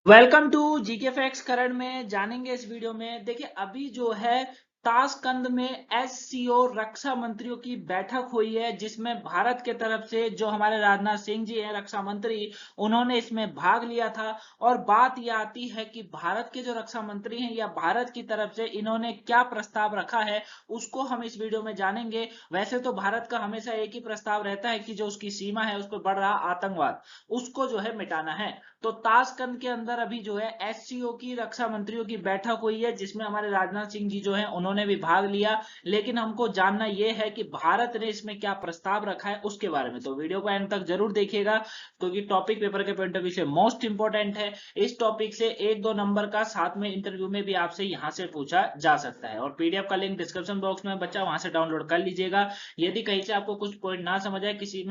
Welcome to GK facts. Current में जानेंगे इस वीडियो में। देखिए अभी जो है ताशकंद में एससीओ रक्षा मंत्रियों की बैठक हुई है, जिसमें भारत के तरफ से जो हमारे राजनाथ सिंह जी हैं रक्षा मंत्री, उन्होंने इसमें भाग लिया था। और बात यह आती है कि भारत के जो रक्षा मंत्री हैं या भारत की तरफ से इन्होंने क्या प्रस्ताव रखा है, उसको हम इस वीडियो में जानेंगे। वैसे तो भारत का हमेशा एक ही प्रस्ताव रहता है कि जो उसकी सीमा है उस पर बढ़ रहा आतंकवाद, उसको जो है मिटाना है। तो ताशकंद के अंदर अभी जो है एससीओ की रक्षा मंत्रियों की बैठक हुई है, जिसमें हमारे राजनाथ सिंह जी जो है उन्होंने भी भाग लिया। लेकिन हमको जानना यह है कि भारत ने इसमें क्या प्रस्ताव रखा है उसके बारे में, तो वीडियो को एंड तक जरूर देखिएगा, क्योंकि टॉपिक पेपर के पॉइंट ऑफ व्यू से मोस्ट इंपोर्टेंट है। इस टॉपिक से एक दो नंबर का साथ में इंटरव्यू में भी आपसे यहां से पूछा जा सकता है। और पीडीएफ का लिंक डिस्क्रिप्शन बॉक्स में बच्चा, वहां से डाउनलोड कर लीजिएगा। यदि कहीं से आपको कुछ पॉइंट ना समझ आए, किसी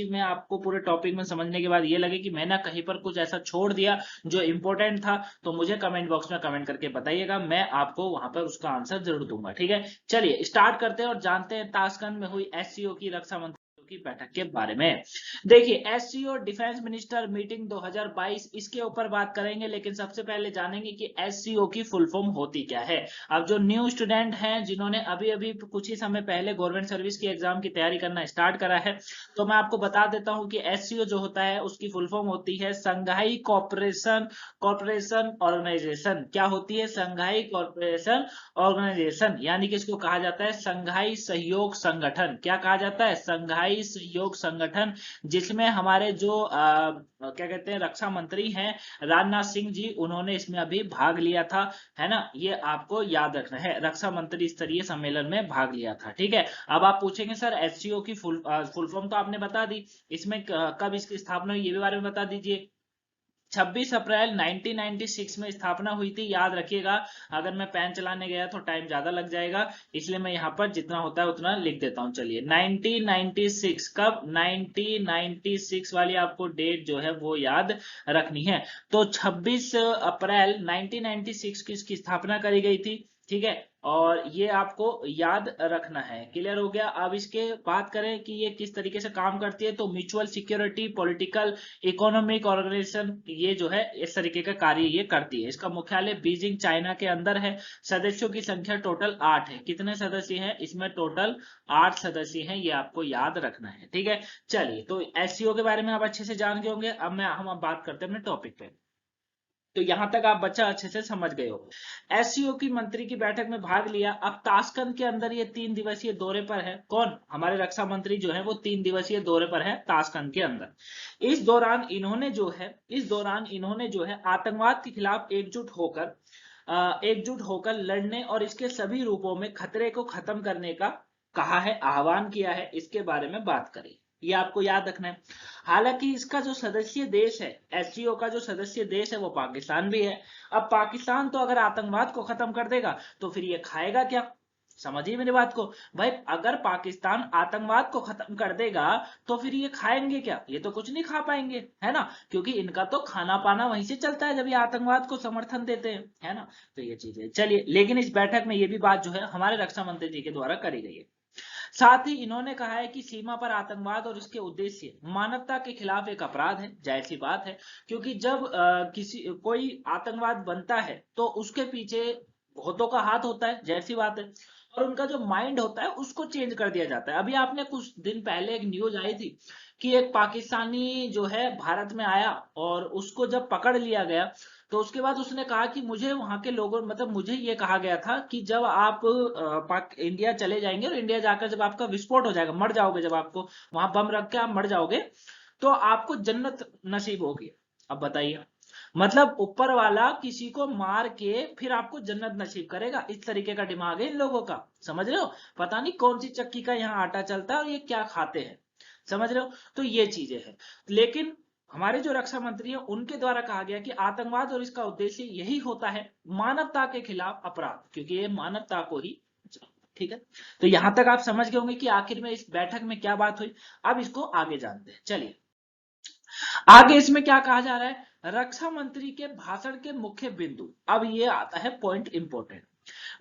में आपको पूरे टॉपिक में समझने के बाद ये लगे कि मैंने कहीं पर कुछ ऐसा छोड़ दिया जो इंपॉर्टेंट था, तो मुझे कमेंट बॉक्स में कमेंट करके बताइएगा, मैं आपको वहां पर उसका आंसर जरूर दूंगा। ठीक है, चलिए स्टार्ट करते हैं और जानते हैं ताशकंद में हुई एससीओ की रक्षा मंत्री की बैठक के बारे में। देखिए एससीओ डिफेंस मिनिस्टर मीटिंग 2022, इसके ऊपर बात करेंगे, लेकिन सबसे पहले जानेंगे कि एससीओ की फुल फॉर्म होती क्या है। अब जो न्यू स्टूडेंट हैं जिन्होंने अभी अभी कुछ ही समय पहले गवर्नमेंट सर्विस की एग्जाम की तैयारी करना स्टार्ट करा है, तो मैं आपको बता देता हूं कि एससीओ जो होता है उसकी फुल फॉर्म होती है संघाई कॉर्पोरेशन कॉर्पोरेशन ऑर्गेनाइजेशन। क्या होती है? संघाई कॉर्पोरेशन ऑर्गेनाइजेशन, यानी कि इसको कहा जाता है संघाई सहयोग संगठन। क्या कहा जाता है? संघाई सहयोग संगठन, जिसमें हमारे जो क्या कहते हैं रक्षा मंत्री हैं राजनाथ सिंह जी, उन्होंने इसमें अभी भाग लिया था, है ना। ये आपको याद रखना है, रक्षा मंत्री स्तरीय सम्मेलन में भाग लिया था। ठीक है, अब आप पूछेंगे सर एससीओ की फुल फॉर्म तो आपने बता दी, इसमें कब इसकी स्थापना हुई ये भी बारे में बता दीजिए। 26 अप्रैल 1996 में स्थापना हुई थी, याद रखिएगा। अगर मैं पेन चलाने गया तो टाइम ज्यादा लग जाएगा, इसलिए मैं यहाँ पर जितना होता है उतना लिख देता हूँ। चलिए 1996, कब? 1996 वाली आपको डेट जो है वो याद रखनी है। तो 26 अप्रैल 1996 की इसकी स्थापना करी गई थी। ठीक है, और ये आपको याद रखना है। क्लियर हो गया? अब इसके बात करें कि ये किस तरीके से काम करती है, तो mutual security political economic organisation, ये जो है इस तरीके का कार्य ये करती है। इसका मुख्यालय बीजिंग चाइना के अंदर है। सदस्यों की संख्या टोटल 8 है। कितने सदस्य हैं इसमें? टोटल 8 सदस्य हैं, ये आपको याद रखना है। ठीक है, चलिए तो एससीओ के बारे में आप अच्छे से जान गए होंगे। हम अब बात करते हैं अपने टॉपिक पे। तो यहां तक आप बच्चा अच्छे से समझ गए हो। एससीओ की मंत्री की बैठक में भाग लिया। अब ताशकंद के अंदर ये 3 दिवसीय दौरे पर है। कौन? हमारे रक्षा मंत्री जो है वो 3 दिवसीय दौरे पर है ताशकंद के अंदर। इस दौरान इन्होंने जो है आतंकवाद के खिलाफ एकजुट होकर लड़ने और इसके सभी रूपों में खतरे को खत्म करने का कहा है, आह्वान किया है। इसके बारे में बात करें, ये आपको याद रखना है। हालांकि इसका जो सदस्य देश है, एससीओ का जो सदस्य देश है वो पाकिस्तान भी है। अब पाकिस्तान तो अगर आतंकवाद को खत्म कर देगा तो फिर ये खाएगा क्या? समझिए मेरी बात को। भाई अगर पाकिस्तान आतंकवाद को खत्म कर देगा तो फिर ये खाएंगे क्या? ये तो कुछ नहीं खा पाएंगे, है ना, क्योंकि इनका तो खाना पाना वहीं से चलता है जब ये आतंकवाद को समर्थन देते हैं, है ना। तो ये चीज है। चलिए, लेकिन इस बैठक में ये भी बात जो है हमारे रक्षा मंत्री जी के द्वारा करी गई है। साथ ही इन्होंने कहा है कि सीमा पर आतंकवाद और इसके उद्देश्य मानवता के खिलाफ एक अपराध है। जाहिर सी बात है, क्योंकि जब किसी कोई आतंकवाद बनता है तो उसके पीछे बहुतों का हाथ होता है, जाहिर सी बात है। और उनका जो माइंड होता है उसको चेंज कर दिया जाता है। अभी आपने कुछ दिन पहले एक न्यूज आई थी कि एक पाकिस्तानी जो है भारत में आया और उसको जब पकड़ लिया गया, तो उसके बाद उसने कहा कि मुझे वहां के लोगों, मतलब मुझे ये कहा गया था कि जब आप इंडिया चले जाएंगे और इंडिया जाकर जब आपका विस्फोट हो जाएगा, मर जाओगे, जब आपको वहां बम रख के आप मर जाओगे तो आपको जन्नत नसीब होगी। अब बताइए, मतलब ऊपर वाला किसी को मार के फिर आपको जन्नत नसीब करेगा, इस तरीके का दिमाग है इन लोगों का। समझ रहे हो? पता नहीं कौन सी चक्की का यहाँ आटा चलता है और ये क्या खाते हैं। समझ रहे हो? तो ये चीजें हैं। लेकिन हमारे जो रक्षा मंत्री हैं उनके द्वारा कहा गया कि आतंकवाद और इसका उद्देश्य यही होता है, मानवता के खिलाफ अपराध, क्योंकि ये मानवता को ही। ठीक है, तो यहां तक आप समझ गए होंगे कि आखिर में इस बैठक में क्या बात हुई। अब इसको आगे जानते हैं। चलिए आगे इसमें क्या कहा जा रहा है, रक्षा मंत्री के भाषण के मुख्य बिंदु। अब ये आता है पॉइंट इंपोर्टेंट।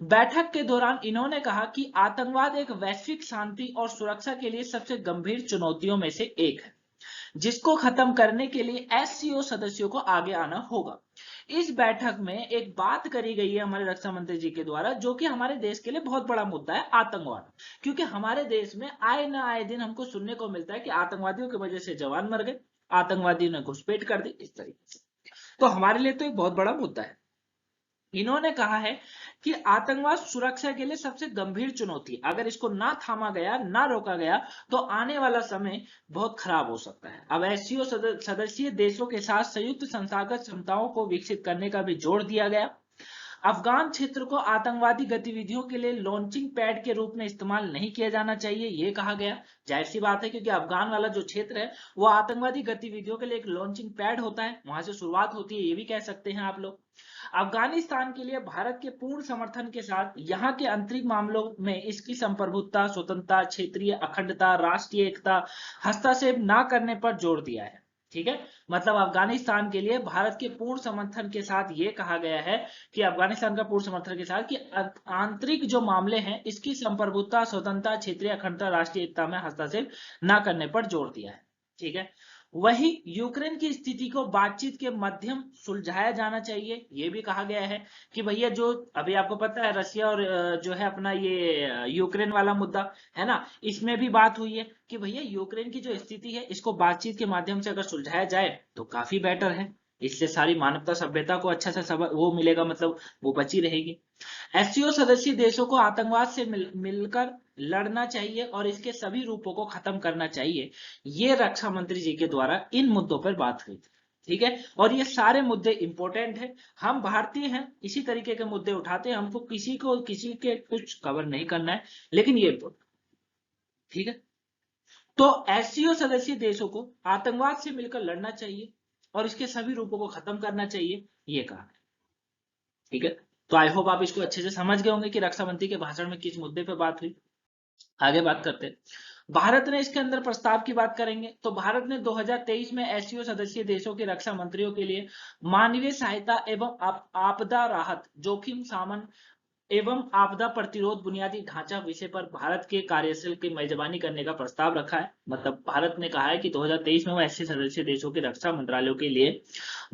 बैठक के दौरान इन्होंने कहा कि आतंकवाद एक वैश्विक शांति और सुरक्षा के लिए सबसे गंभीर चुनौतियों में से एक है। जिसको खत्म करने के लिए एससीओ सदस्यों को आगे आना होगा। इस बैठक में एक बात करी गई है हमारे रक्षा मंत्री जी के द्वारा, जो कि हमारे देश के लिए बहुत बड़ा मुद्दा है, आतंकवाद। क्योंकि हमारे देश में आए न आए दिन हमको सुनने को मिलता है कि आतंकवादियों की वजह से जवान मर गए, आतंकवादियों ने घुसपैठ कर दी, इस तरीके से। तो हमारे लिए तो एक बहुत बड़ा मुद्दा है। इन्होंने कहा है कि आतंकवाद सुरक्षा के लिए सबसे गंभीर चुनौती, अगर इसको ना थामा गया, ना रोका गया, तो आने वाला समय बहुत खराब हो सकता है। अब एससीओ सदस्यीय देशों के साथ संयुक्त संस्थागत क्षमताओं को विकसित करने का भी जोर दिया गया। अफगान क्षेत्र को आतंकवादी गतिविधियों के लिए लॉन्चिंग पैड के रूप में इस्तेमाल नहीं किया जाना चाहिए, ये कहा गया। जाहिर सी बात है, क्योंकि अफगान वाला जो क्षेत्र है वो आतंकवादी गतिविधियों के लिए एक लॉन्चिंग पैड होता है, वहां से शुरुआत होती है, ये भी कह सकते हैं आप लोग। अफगानिस्तान के लिए भारत के पूर्ण समर्थन के साथ यहाँ के आंतरिक मामलों में इसकी संप्रभुता, स्वतंत्रता, क्षेत्रीय अखंडता, राष्ट्रीय एकता, हस्तक्षेप न करने पर जोर दिया है। ठीक है, मतलब अफगानिस्तान के लिए भारत के पूर्ण समर्थन के साथ ये कहा गया है कि अफगानिस्तान का पूर्ण समर्थन के साथ कि आंतरिक जो मामले हैं इसकी संप्रभुता, स्वतंत्रता, क्षेत्रीय अखंडता, राष्ट्रीय एकता में हस्तक्षेप न करने पर जोर दिया है। ठीक है, वही यूक्रेन की स्थिति को बातचीत के माध्यम सुलझाया जाना चाहिए, ये भी कहा गया है कि भैया जो अभी आपको पता है रशिया और जो है अपना ये यूक्रेन वाला मुद्दा है ना, इसमें भी बात हुई है कि भैया यूक्रेन की जो स्थिति है इसको बातचीत के माध्यम से अगर सुलझाया जाए तो काफी बेटर है, इससे सारी मानवता सभ्यता को अच्छा से वो मिलेगा, मतलब वो बची रहेगी। एससीओ सदस्य देशों को आतंकवाद से मिलकर लड़ना चाहिए और इसके सभी रूपों को खत्म करना चाहिए, ये रक्षा मंत्री जी के द्वारा इन मुद्दों पर बात हुई थी। ठीक है, और ये सारे मुद्दे इंपॉर्टेंट है, हम भारतीय हैं, इसी तरीके के मुद्दे उठाते हैं, हमको किसी के कुछ कवर नहीं करना है, लेकिन ये इंपॉर्टेंट। ठीक है, तो एससीओ सदस्य देशों को आतंकवाद से मिलकर लड़ना चाहिए और इसके सभी रूपों को खत्म करना चाहिए, ये कहा। ठीक है, तो आई होप आप इसको अच्छे से समझ गए होंगे कि रक्षा मंत्री के भाषण में किस मुद्दे पर बात हुई। आगे बात करते हैं, भारत ने इसके अंदर प्रस्ताव की बात करेंगे तो भारत ने 2023 में एससीओ सदस्य देशों के रक्षा मंत्रियों के लिए मानवीय सहायता एवं आपदा राहत, जोखिम सामन एवं आपदा प्रतिरोध बुनियादी ढांचा विषय पर भारत के कार्यशैली की मेजबानी करने का प्रस्ताव रखा है। मतलब भारत ने कहा है कि 2023 में वो ऐसे सदस्य देशों के रक्षा मंत्रालयों के लिए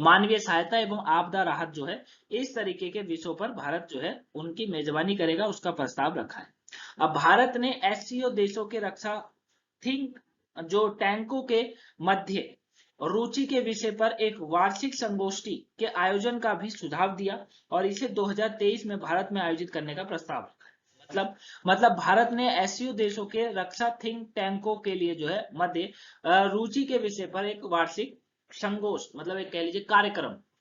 मानवीय सहायता एवं आपदा राहत जो है इस तरीके के विषयों पर भारत जो है उनकी मेजबानी करेगा, उसका प्रस्ताव रखा है। अब भारत ने एससीओ देशों के रक्षा थिंक जो टैंकों के मध्य रुचि के विषय पर एक वार्षिक संगोष्ठी के आयोजन का भी सुझाव दिया और इसे 2023 में भारत में आयोजित करने का प्रस्ताव रखा है। मतलब भारत ने एससीओ देशों के रक्षा थिंक टैंकों के लिए जो है मध्य रुचि के विषय पर एक वार्षिक संगोष्ठी, मतलब एक कह लीजिए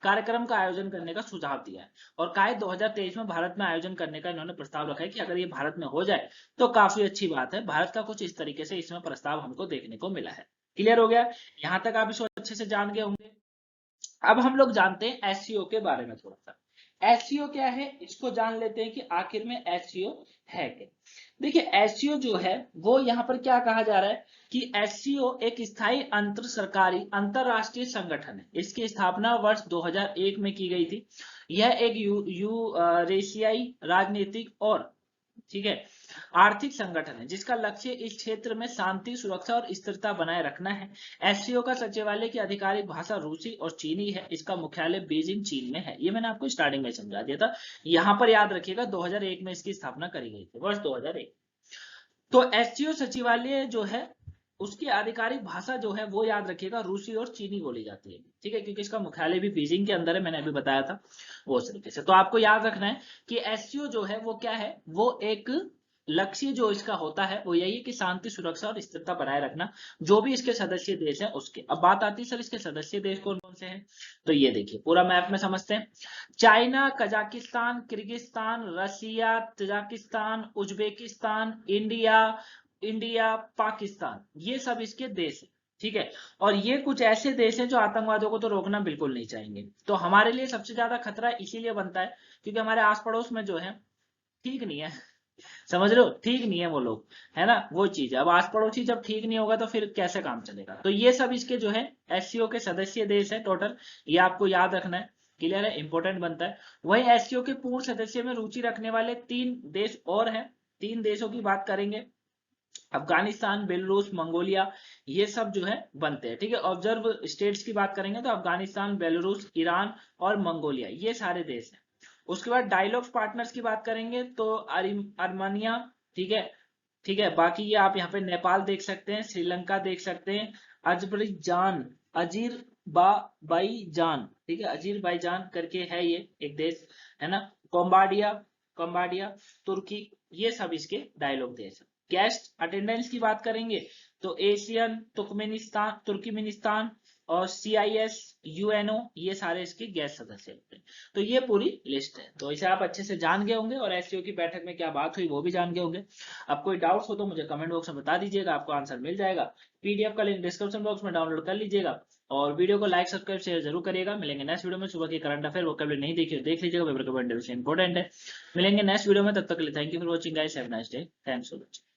कार्यक्रम का आयोजन करने का सुझाव दिया है और काय 2023 में भारत में आयोजन करने का इन्होंने प्रस्ताव रखा है कि अगर ये भारत में हो जाए तो काफी अच्छी बात है। भारत का कुछ इस तरीके से इसमें प्रस्ताव हमको देखने को मिला है। क्लियर हो गया, यहां तक आप इसको अच्छे से जान गए होंगे। अब हम लोग जानते हैं एससीओ के बारे में थोड़ा सा। एससीओ क्या है, इसको जान लेते हैं कि आखिर में एससीओ है क्या। देखिए एससीओ जो है वो यहाँ पर क्या कहा जा रहा है कि एससीओ एक स्थायी अंतर सरकारी अंतरराष्ट्रीय संगठन है, इसकी स्थापना वर्ष 2001 में की गई थी। यह एक यूरेशियाई राजनीतिक और ठीक है आर्थिक संगठन है जिसका लक्ष्य इस क्षेत्र में शांति, सुरक्षा और स्थिरता बनाए रखना है। एससीओ का सचिवालय की आधिकारिक भाषा रूसी और चीनी है, इसका मुख्यालय बीजिंग चीन में है, ये मैंने आपको स्टार्टिंग में समझा दिया था। यहाँ पर याद रखिएगा 2001 में इसकी स्थापना करी गई थी, वर्ष 2001। तो एससीओ सचिवालय जो है उसकी आधिकारिक भाषा जो है वो याद रखिएगा रूसी और चीनी बोली जाती है। ठीक है, क्योंकि इसका मुख्यालय भी बीजिंग के अंदर है, मैंने अभी बताया था वो तरीके से। तो आपको याद रखना है कि एससीओ जो है वो क्या है, वो एक लक्ष्य जो इसका होता है वो यही है कि शांति, सुरक्षा और स्थिरता बनाए रखना, जो भी इसके सदस्य देश है उसके। अब बात आती है सर इसके सदस्य देश कौन कौन से हैं, तो ये देखिए पूरा मैप में समझते हैं। China, Kazakhstan, Kyrgyzstan, Russia, Tajikistan, Uzbekistan, India, Pakistan, ये सब इसके देश है। ठीक है, और ये कुछ ऐसे देश हैं जो आतंकवादियों को तो रोकना बिल्कुल नहीं चाहेंगे। तो हमारे लिए सबसे ज्यादा खतरा इसीलिए बनता है क्योंकि हमारे आस पड़ोस में जो है ठीक नहीं है, समझ रहे हो, ठीक नहीं है वो लोग, है ना, वो चीज है। अब आस पड़ोसी जब ठीक नहीं होगा तो फिर कैसे काम चलेगा। तो ये सब इसके जो है एससीओ के सदस्य देश है टोटल, ये आपको याद रखना है। क्लियर है, इंपॉर्टेंट बनता है। वही एससीओ के पूर्ण सदस्य में रुचि रखने वाले 3 देश और हैं, 3 देशों की बात करेंगे। अफगानिस्तान, बेलारूस, मंगोलिया, ये सब जो है बनते हैं। ठीक है, ऑब्जर्व स्टेट्स की बात करेंगे तो अफगानिस्तान, बेलारूस, ईरान और मंगोलिया, ये सारे देश हैं। उसके बाद डायलॉग पार्टनर्स की बात करेंगे तो आर्मेनिया, ठीक है, ठीक है, बाकी ये आप यहाँ पे नेपाल देख सकते हैं, श्रीलंका देख सकते हैं, अजरबैजान, अजीरबाईजान, ठीक है, अजीरबाईजान करके है ये एक देश, है ना, कंबाडिया, कंबाडिया, तुर्की, ये सब इसके डायलॉग देश है। गेस्ट अटेंडेंस की बात करेंगे तो एशियन, तुर्कमेनिस्तान, तुर्कमेनिस्तान और CIS, UNO, ये सारे इसके गेस्ट सदस्य होते हैं। तो ये पूरी लिस्ट है। तो इसे आप अच्छे से जान गए होंगे और SEO की बैठक में क्या बात हुई वो भी जान गए होंगे। अब कोई डाउट्स हो तो मुझे कमेंट बॉक्स में बता दीजिएगा, आपको आंसर मिल जाएगा। PDF का लिंक डिस्क्रिप्शन बॉक्स में डाउनलोड कर लीजिएगा और वीडियो को लाइक, सब्सक्राइब, शेयर जरूर करिएगा। मिलेंगे नेक्स्ट वीडियो में। सुबह की करंट अफेयर वोकैबुलरी नहीं देखी हो देख लीजिएगा, पेपर कमेंट इंपॉर्टेंट है। मिलेंगे नेक्स्ट वीडियो में, तब तक के लिए thank you for watching guys, have a nice day, thanks for watching.